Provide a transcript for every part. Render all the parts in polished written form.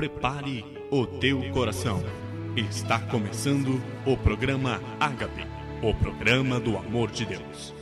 prepare o teu coração. Está começando o programa Ágape, o programa do amor de Deus.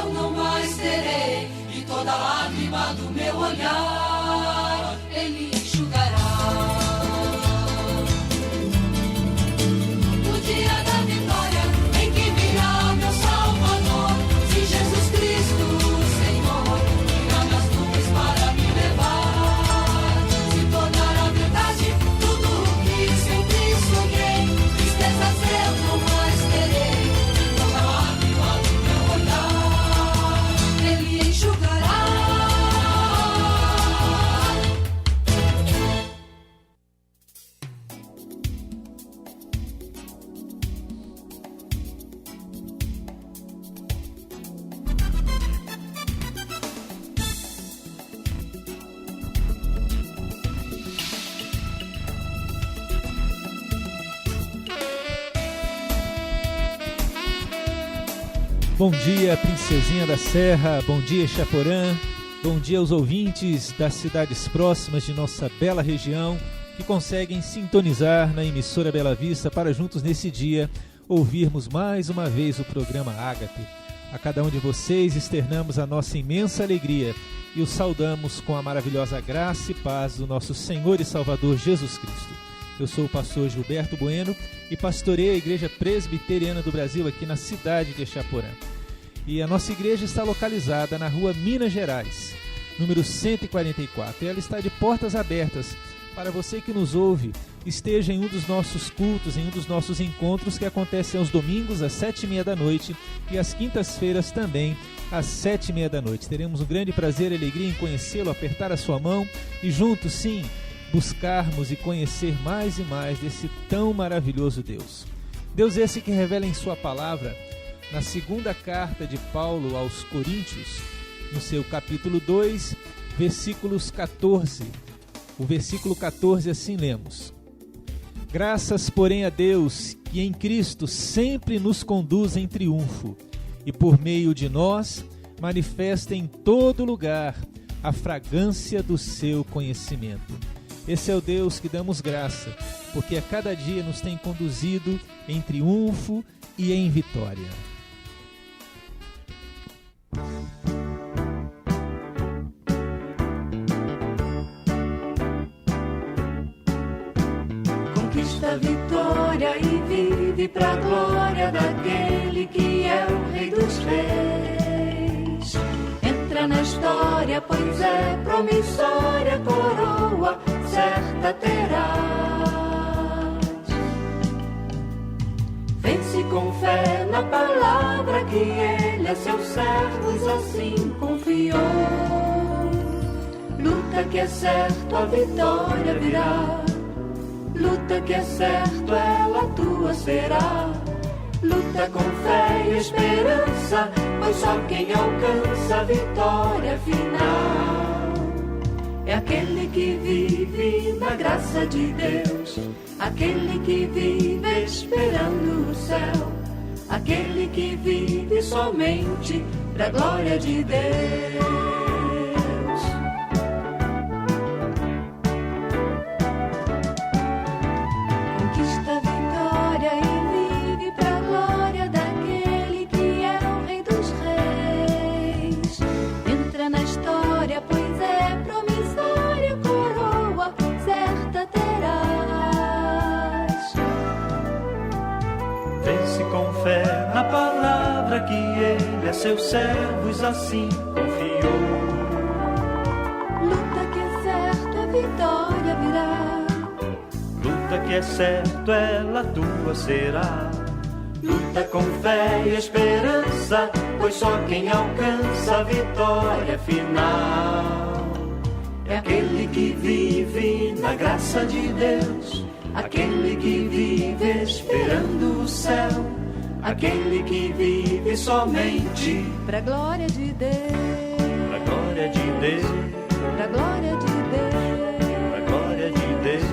Eu não mais terei, e toda lágrima do meu olhar Ele enxugará. No dia da vitória em que virá meu Salvador, se Jesus Cristo, o Senhor, virá nas nuvens para me levar, se tornar a verdade tudo o que sempre sonhei, tristezas eu não mais terei, e toda lágrima do meu olhar Bom dia, Princesinha da Serra, bom dia, Chaporã, bom dia aos ouvintes das cidades próximas de nossa bela região que conseguem sintonizar na emissora Bela Vista para juntos nesse dia ouvirmos mais uma vez o programa Ágape. A cada um de vocês externamos a nossa imensa alegria e os saudamos com a maravilhosa graça e paz do nosso Senhor e Salvador Jesus Cristo. Eu sou o pastor Gilberto Bueno e pastoreio a Igreja Presbiteriana do Brasil aqui na cidade de Chaporã. E a nossa igreja está localizada na rua Minas Gerais, número 144. E ela está de portas abertas para você que nos ouve, esteja em um dos nossos cultos, em um dos nossos encontros que acontecem aos domingos às 7h30 da noite e às quintas-feiras também às 7h30 da noite. Teremos um grande prazer e alegria em conhecê-lo, apertar a sua mão e juntos, sim, buscarmos e conhecer mais e mais desse tão maravilhoso Deus. Deus esse que revela em sua palavra, na segunda carta de Paulo aos Coríntios, no seu capítulo 2, versículos 14. O versículo 14 assim lemos: Graças, porém, a Deus, que em Cristo sempre nos conduz em triunfo, e por meio de nós manifesta em todo lugar a fragrância do seu conhecimento. Esse é o Deus que damos graça, porque a cada dia nos tem conduzido em triunfo e em vitória. Conquista a vitória e vive pra glória daquele que é o Rei dos Reis. Entra na história, pois é promissória, coroa certa terás. Vence com fé na palavra que ele a seus servos assim confiou. Luta que é certo, a vitória virá. Luta que é certo, ela tua será. Luta com fé e esperança, pois só quem alcança a vitória final é aquele que vive na graça de Deus, aquele que vive esperando o céu, aquele que vive somente pra glória de Deus. Que ele a seus servos assim confiou. Luta que é certo, a vitória virá. Luta que é certo, ela tua será. Luta com fé e esperança, pois só quem alcança a vitória final é aquele que vive na graça de Deus, aquele que vive esperando o céu, aquele que vive somente pra glória de Deus, pra glória de Deus, pra glória de Deus, pra glória de Deus,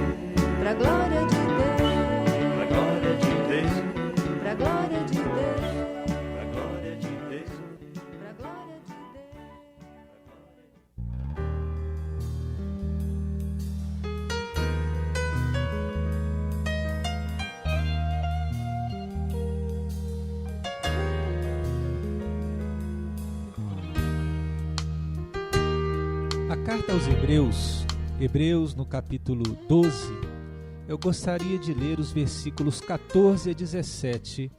pra glória de Deus, pra glória de Deus, pra glória de Deus, pra glória de Deus, pra glória de Deus. Carta aos Hebreus no capítulo 12, eu gostaria de ler os versículos 14 a 17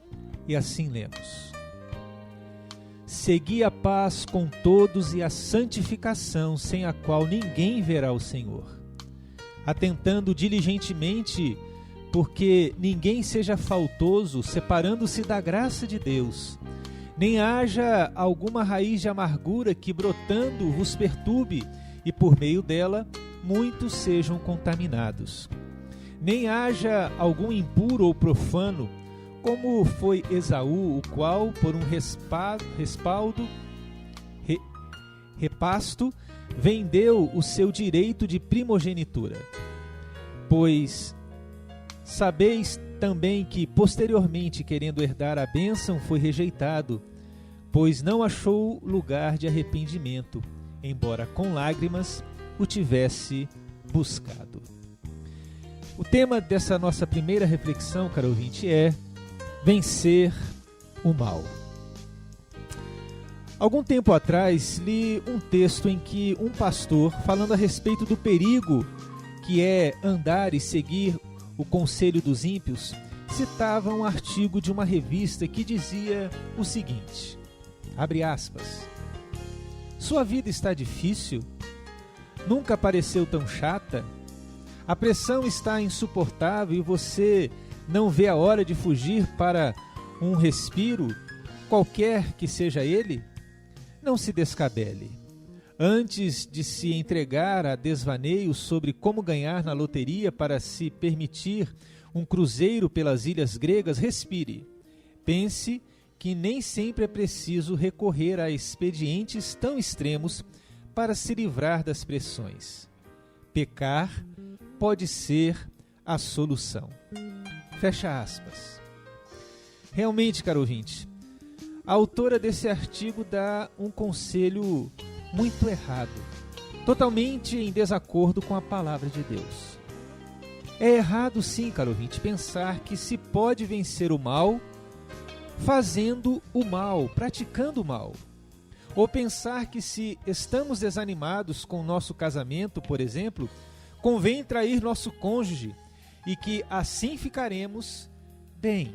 e assim lemos: Segui a paz com todos e a santificação, sem a qual ninguém verá o Senhor, atentando diligentemente, porque ninguém seja faltoso, separando-se da graça de Deus, nem haja alguma raiz de amargura que brotando vos perturbe, e por meio dela muitos sejam contaminados. Nem haja algum impuro ou profano, como foi Esaú, o qual, por um repasto, vendeu o seu direito de primogenitura. Pois sabeis também que, posteriormente, querendo herdar a bênção, foi rejeitado, pois não achou lugar de arrependimento, embora com lágrimas o tivesse buscado. O tema dessa nossa primeira reflexão, caro ouvinte, é vencer o mal. Algum tempo atrás, li um texto em que um pastor, falando a respeito do perigo que é andar e seguir o conselho dos ímpios, citava um artigo de uma revista que dizia o seguinte, abre aspas, sua vida está difícil? Nunca pareceu tão chata? A pressão está insuportável e você não vê a hora de fugir para um respiro, qualquer que seja ele? Não se descabele. Antes de se entregar a desvaneios sobre como ganhar na loteria para se permitir um cruzeiro pelas ilhas gregas, respire. Pense que nem sempre é preciso recorrer a expedientes tão extremos para se livrar das pressões. Pecar pode ser a solução. Fecha aspas. Realmente, caro ouvinte, a autora desse artigo dá um conselho muito errado, totalmente em desacordo com a palavra de Deus. É errado sim, caro ouvinte, pensar que se pode vencer o mal fazendo o mal, praticando o mal. Ou pensar que se estamos desanimados com o nosso casamento, por exemplo, convém trair nosso cônjuge e que assim ficaremos bem.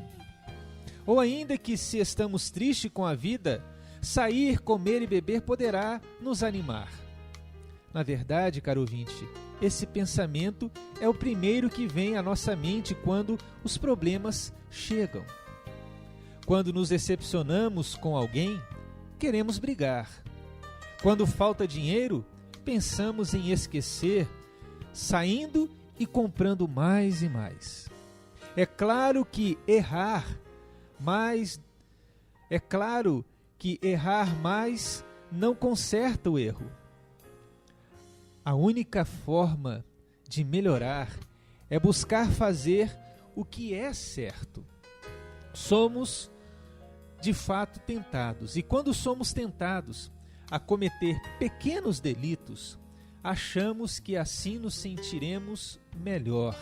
Ou ainda que se estamos tristes com a vida, sair, comer e beber poderá nos animar. Na verdade, caro ouvinte, esse pensamento é o primeiro que vem à nossa mente quando os problemas chegam. Quando nos decepcionamos com alguém, queremos brigar. Quando falta dinheiro, pensamos em esquecer, saindo e comprando mais e mais. É claro que errar mais não conserta o erro. A única forma de melhorar é buscar fazer o que é certo. Somos, de fato, tentados. E quando somos tentados a cometer pequenos delitos, achamos que assim nos sentiremos melhor.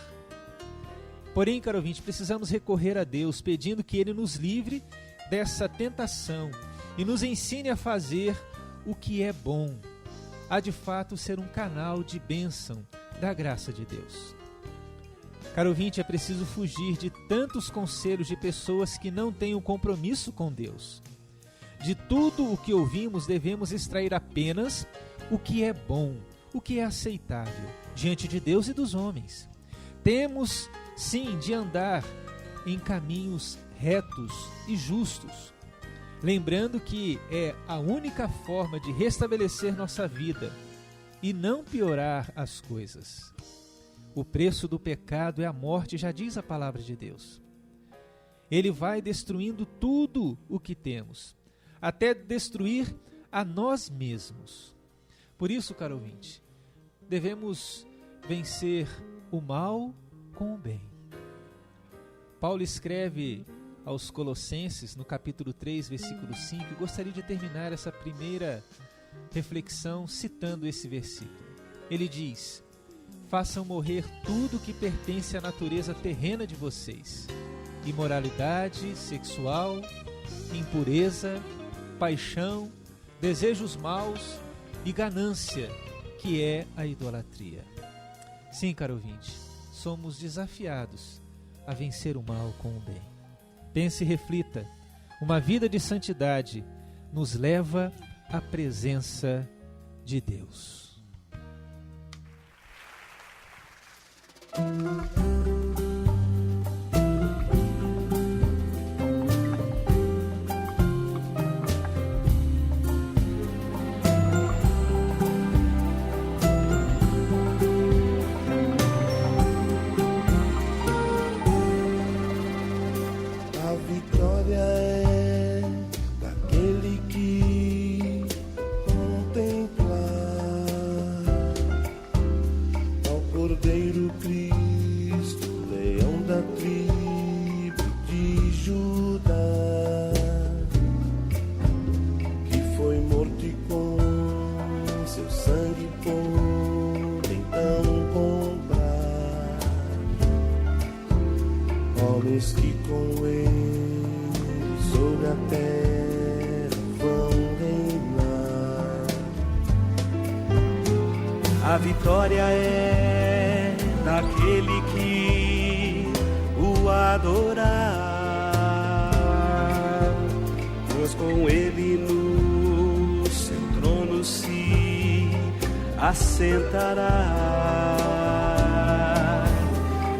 Porém, caro ouvinte, precisamos recorrer a Deus, pedindo que Ele nos livre dessa tentação e nos ensine a fazer o que é bom. Há de fato ser um canal de bênção da graça de Deus. Caro ouvinte, é preciso fugir de tantos conselhos de pessoas que não têm um compromisso com Deus. De tudo o que ouvimos, devemos extrair apenas o que é bom, o que é aceitável diante de Deus e dos homens. Temos, sim, de andar em caminhos retos e justos, lembrando que é a única forma de restabelecer nossa vida e não piorar as coisas. O preço do pecado é a morte, já diz a palavra de Deus. Ele vai destruindo tudo o que temos, até destruir a nós mesmos. Por isso, caro ouvinte, devemos vencer o mal com o bem. Paulo escreve aos Colossenses, no capítulo 3, versículo 5, e gostaria de terminar essa primeira reflexão citando esse versículo. Ele diz: façam morrer tudo que pertence à natureza terrena de vocês: imoralidade sexual, impureza, paixão, desejos maus e ganância, que é a idolatria. Sim, caro ouvinte, somos desafiados a vencer o mal com o bem. Pense e reflita, uma vida de santidade nos leva à presença de Deus. Que com ele sobre a terra vão reinar. A vitória é daquele que o adorar, pois com ele no seu trono se assentará.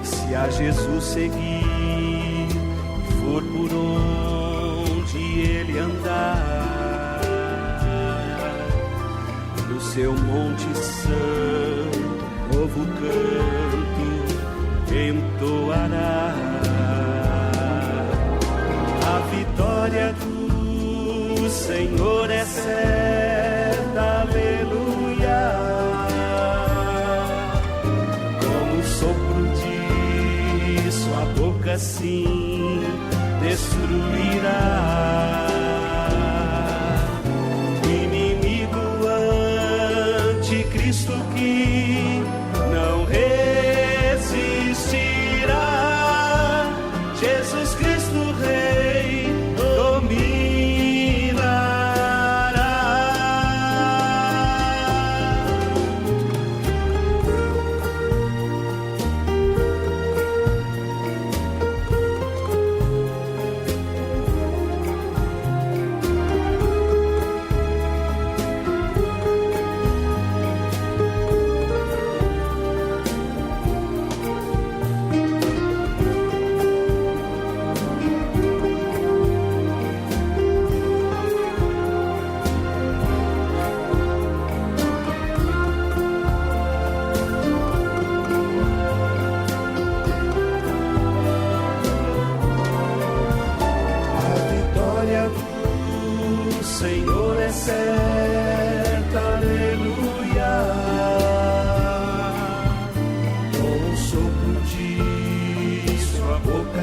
Se a Jesus seguir, for por onde ele andar, no seu monte santo, novo canto entoará. A vitória do Senhor é certa, aleluia. Como o sopro de sua boca, sim, destruirá. Inimigo anticristo que não resistirá. Jesus Cristo Rei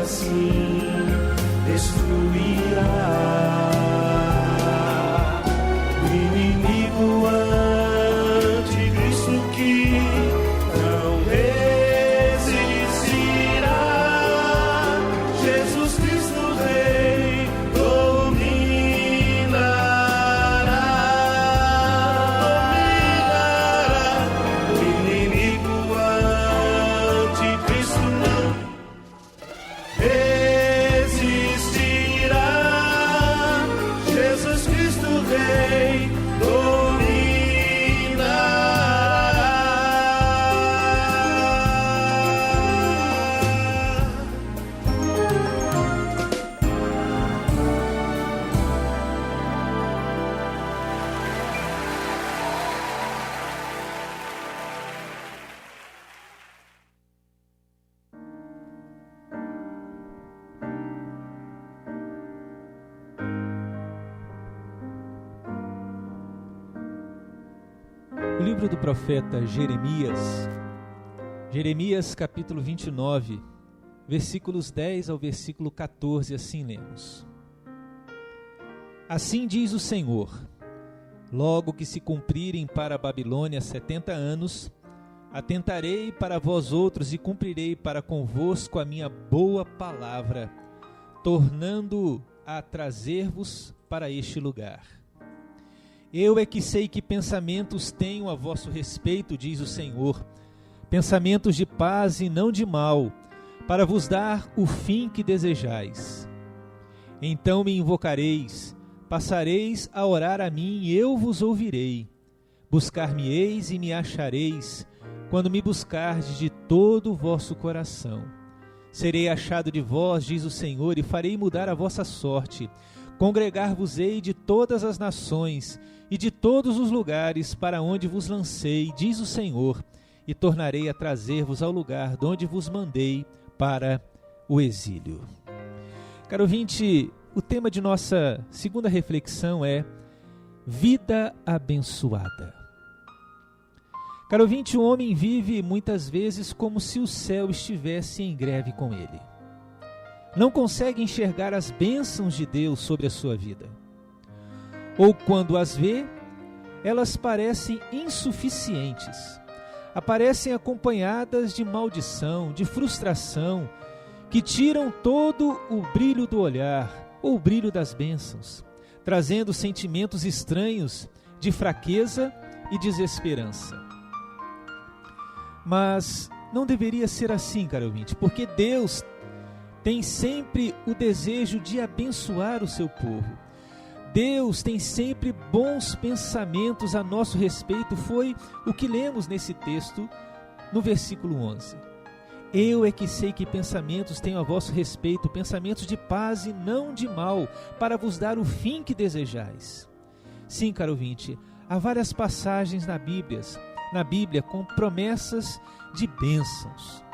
assim destruirá. O inimigo anticristo que não resistirá. Jesus Cristo Rei dominará. O inimigo anticristo não resistirá. Jesus Cristo Rei dominará. O livro do profeta Jeremias capítulo 29, versículos 10 ao versículo 14, assim lemos. Assim diz o Senhor: logo que se cumprirem para a Babilônia 70 anos, atentarei para vós outros e cumprirei para convosco a minha boa palavra, tornando a trazer-vos para este lugar. Eu é que sei que pensamentos tenho a vosso respeito, diz o Senhor, pensamentos de paz e não de mal, para vos dar o fim que desejais. Então me invocareis, passareis a orar a mim e eu vos ouvirei. Buscar-me-eis e me achareis, quando me buscardes de todo o vosso coração. Serei achado de vós, diz o Senhor, e farei mudar a vossa sorte. Congregar-vos-ei de todas as nações e de todos os lugares para onde vos lancei, diz o Senhor, e tornarei a trazer-vos ao lugar de onde vos mandei para o exílio. Caro ouvinte, o tema de nossa segunda reflexão é vida abençoada. Caro ouvinte, o homem vive muitas vezes como se o céu estivesse em greve com ele. Não consegue enxergar as bênçãos de Deus sobre a sua vida. Ou quando as vê, elas parecem insuficientes. Aparecem acompanhadas de maldição, de frustração, que tiram todo o brilho do olhar, ou o brilho das bênçãos, trazendo sentimentos estranhos de fraqueza e desesperança. Mas não deveria ser assim, caro ouvinte, porque Deus tem sempre o desejo de abençoar o seu povo. Deus tem sempre bons pensamentos a nosso respeito, foi o que lemos nesse texto no versículo 11. Eu é que sei que pensamentos tenho a vosso respeito, pensamentos de paz e não de mal, para vos dar o fim que desejais. Sim, caro ouvinte, há várias passagens na Bíblia com promessas de bênçãos.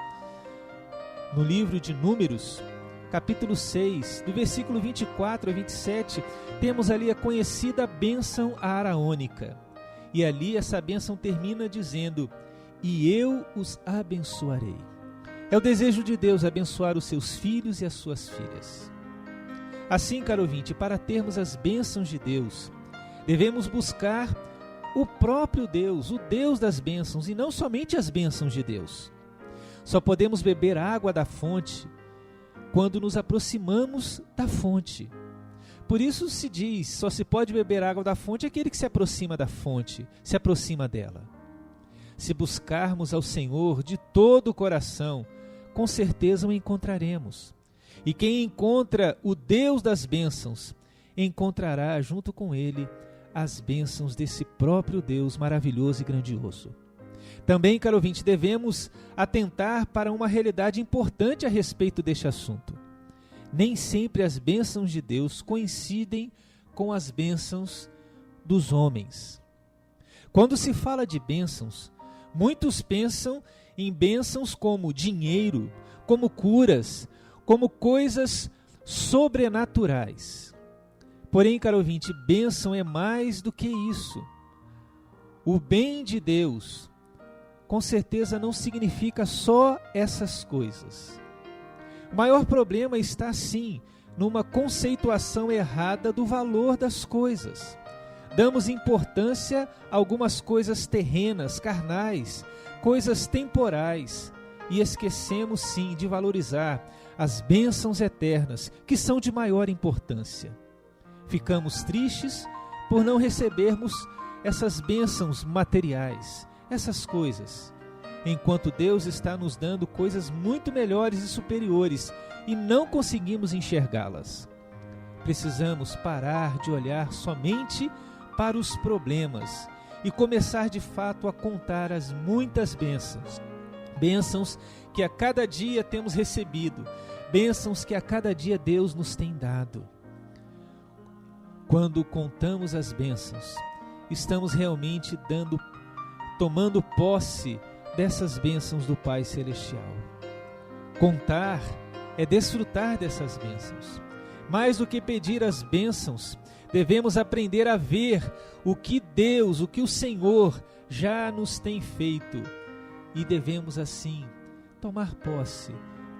No livro de Números, capítulo 6, do versículo 24 a 27, temos ali a conhecida bênção araônica. E ali essa bênção termina dizendo: e eu os abençoarei. É o desejo de Deus abençoar os seus filhos e as suas filhas. Assim, caro ouvinte, para termos as bênçãos de Deus, devemos buscar o próprio Deus, o Deus das bênçãos, e não somente as bênçãos de Deus. Só podemos beber água da fonte quando nos aproximamos da fonte. Por isso se diz, só se pode beber água da fonte aquele que se aproxima da fonte, se aproxima dela. Se buscarmos ao Senhor de todo o coração, com certeza o encontraremos. E quem encontra o Deus das bênçãos, encontrará junto com ele as bênçãos desse próprio Deus maravilhoso e grandioso. Também, caro ouvinte, devemos atentar para uma realidade importante a respeito deste assunto. Nem sempre as bênçãos de Deus coincidem com as bênçãos dos homens. Quando se fala de bênçãos, muitos pensam em bênçãos como dinheiro, como curas, como coisas sobrenaturais. Porém, caro ouvinte, bênção é mais do que isso. O bem de Deus, com certeza, não significa só essas coisas. O maior problema está, sim, numa conceituação errada do valor das coisas. Damos importância a algumas coisas terrenas, carnais, coisas temporais, e esquecemos, sim, de valorizar as bênçãos eternas, que são de maior importância. Ficamos tristes por não recebermos essas bênçãos materiais, essas coisas, enquanto Deus está nos dando coisas muito melhores e superiores e não conseguimos enxergá-las. Precisamos parar de olhar somente para os problemas e começar de fato a contar as muitas bênçãos. Bênçãos que a cada dia temos recebido, bênçãos que a cada dia Deus nos tem dado. Quando contamos as bênçãos, estamos realmente tomando posse dessas bênçãos do Pai Celestial. Contar é desfrutar dessas bênçãos. Mais do que pedir as bênçãos, devemos aprender a ver o que Deus, o que o Senhor já nos tem feito. E devemos assim tomar posse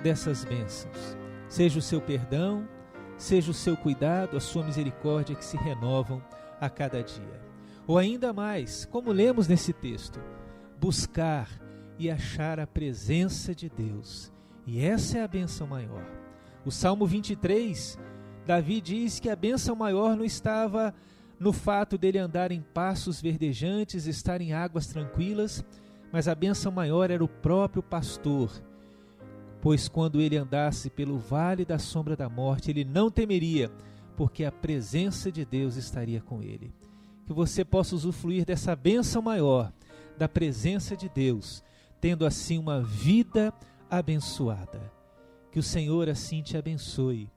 dessas bênçãos. Seja o seu perdão, seja o seu cuidado, a sua misericórdia que se renovam a cada dia. Ou ainda mais, como lemos nesse texto, buscar e achar a presença de Deus. E essa é a bênção maior. O Salmo 23, Davi diz que a bênção maior não estava no fato dele andar em passos verdejantes, estar em águas tranquilas, mas a bênção maior era o próprio pastor, pois quando ele andasse pelo vale da sombra da morte, ele não temeria, porque a presença de Deus estaria com ele. Que você possa usufruir dessa bênção maior, da presença de Deus, tendo assim uma vida abençoada. Que o Senhor assim te abençoe,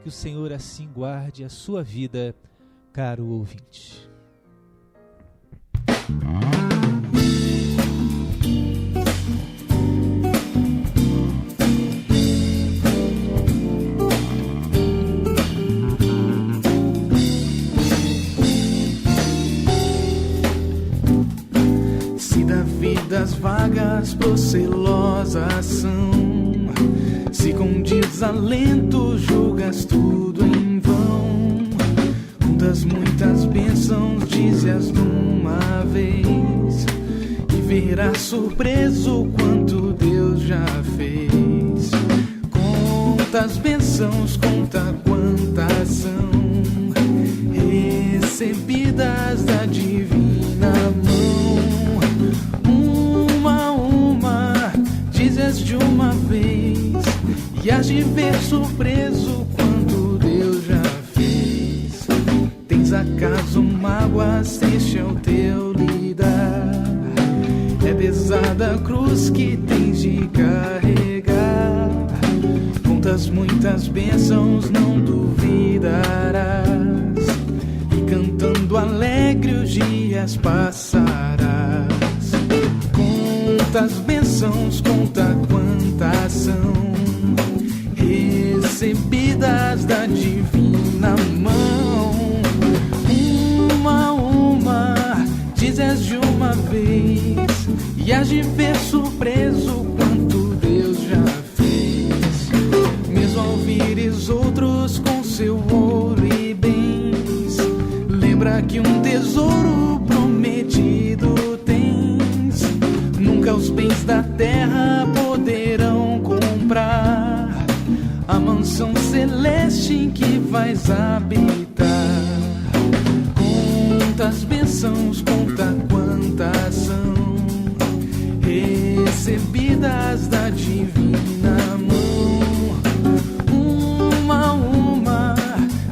que o Senhor assim guarde a sua vida, caro ouvinte. Vidas vagas, procelosas são. Se com desalento julgas tudo em vão, contas muitas bênçãos, dize-as numa vez, e verás surpreso quanto Deus já fez. Conta as bênçãos, conta quantas são, recebidas da divina mão. Dizes de uma vez, e hás de ver surpreso quanto Deus já fez. Tens acaso mágoas, este é o teu lidar, é pesada a cruz que tens de carregar. Contas muitas bênçãos, não duvidarás, e cantando alegre os dias passarás. Conta as bênçãos, conta quantas são, recebidas da divina mão. Uma a uma, dizes de uma vez, e hás de ver surpreso quanto Deus já fez. Mesmo ao vires outros com seu ouro e bens, lembra que um tesouro prometido nunca os bens da terra poderão comprar a mansão celeste em que vais habitar. Conta as bênçãos, conta quantas são, recebidas da divina mão. Uma a uma,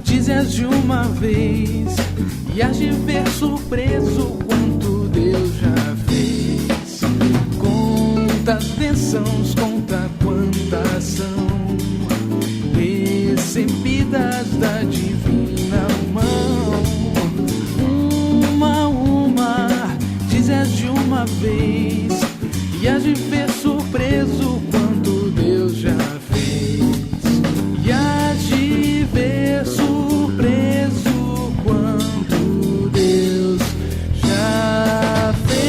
dizes de uma vez, e hás de ver surpreso quanto Deus já fez. Conta as bênçãos, conta quantas são, recebidas da divina mão. Uma a uma, dizes de uma vez, e hás de ver surpreso quanto Deus já fez. E hás de ver surpreso quanto Deus já fez.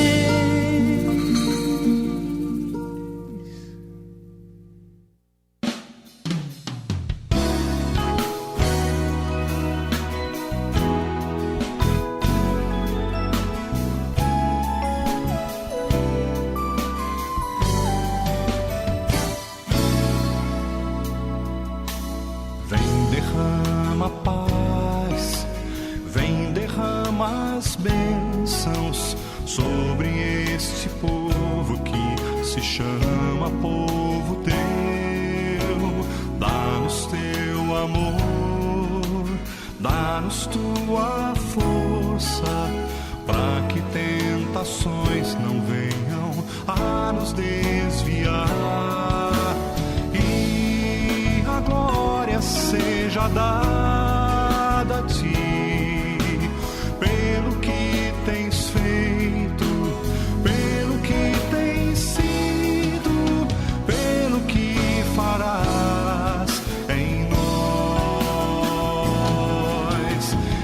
ama, povo teu. Dá-nos teu amor, dá-nos tua força, para que tentações não venham a nos desviar. E a glória seja dada a ti, pelo que tens feito, pelo que tens sido, pelo que farás em nós.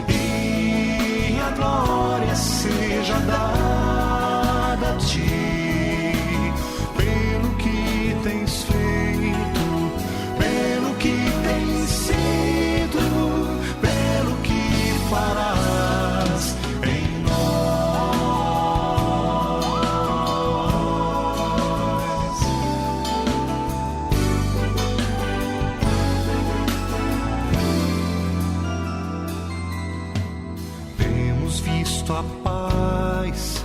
E a glória seja dada a ti, pelo que tens feito, pelo que tens sido, pelo que farás em nós. Temos visto a paz,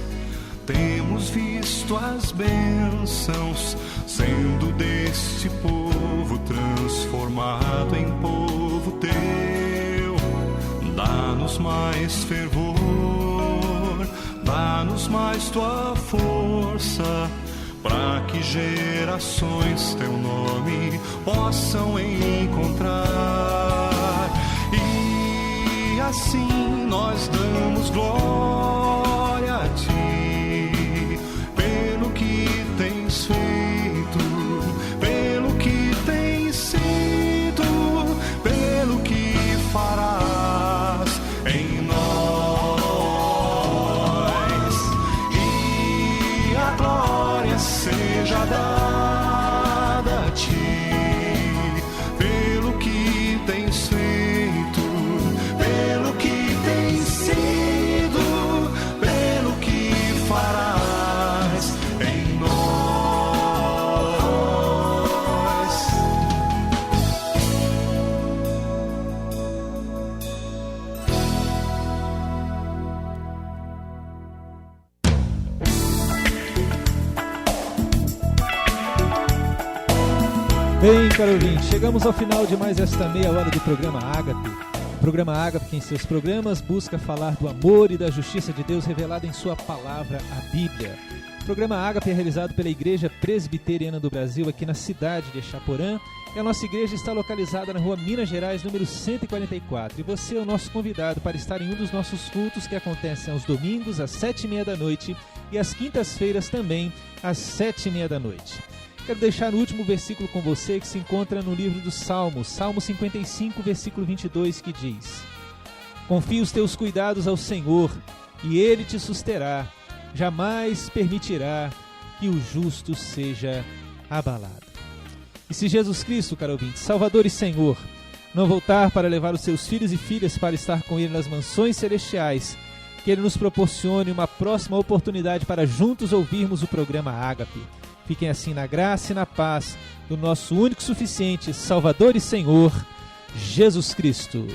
temos visto as bênçãos, sendo deste povo transformado em povo teu. Dá-nos mais fervor, dá-nos mais tua força, para que gerações teu nome possam encontrar. E assim nós damos glória a ti, pelo que tens feito, pelo que tens sido, pelo que farás em nós. E a glória seja dada a ti, pelo que tens feito, pelo que tens sido, pelo que farás em nós. Bem, caro ouvinte, chegamos ao final de mais esta meia hora do programa Ágape. O programa Ágape, que em seus programas busca falar do amor e da justiça de Deus revelado em sua palavra, a Bíblia. O programa Ágape é realizado pela Igreja Presbiteriana do Brasil, aqui na cidade de Exaporam. E a nossa igreja está localizada na rua Minas Gerais, número 144. E você é o nosso convidado para estar em um dos nossos cultos, que acontecem aos domingos, às 7h30 da noite, e às quintas-feiras também, às 7h30 da noite. Quero deixar o último versículo com você, que se encontra no livro dos Salmos, Salmo 55, versículo 22, que diz: Confia os teus cuidados ao Senhor, e Ele te susterá, jamais permitirá que o justo seja abalado. E se Jesus Cristo, caro ouvinte, Salvador e Senhor, não voltar para levar os seus filhos e filhas para estar com Ele nas mansões celestiais, que Ele nos proporcione uma próxima oportunidade para juntos ouvirmos o programa Ágape. Fiquem assim na graça e na paz do nosso único e suficiente Salvador e Senhor, Jesus Cristo.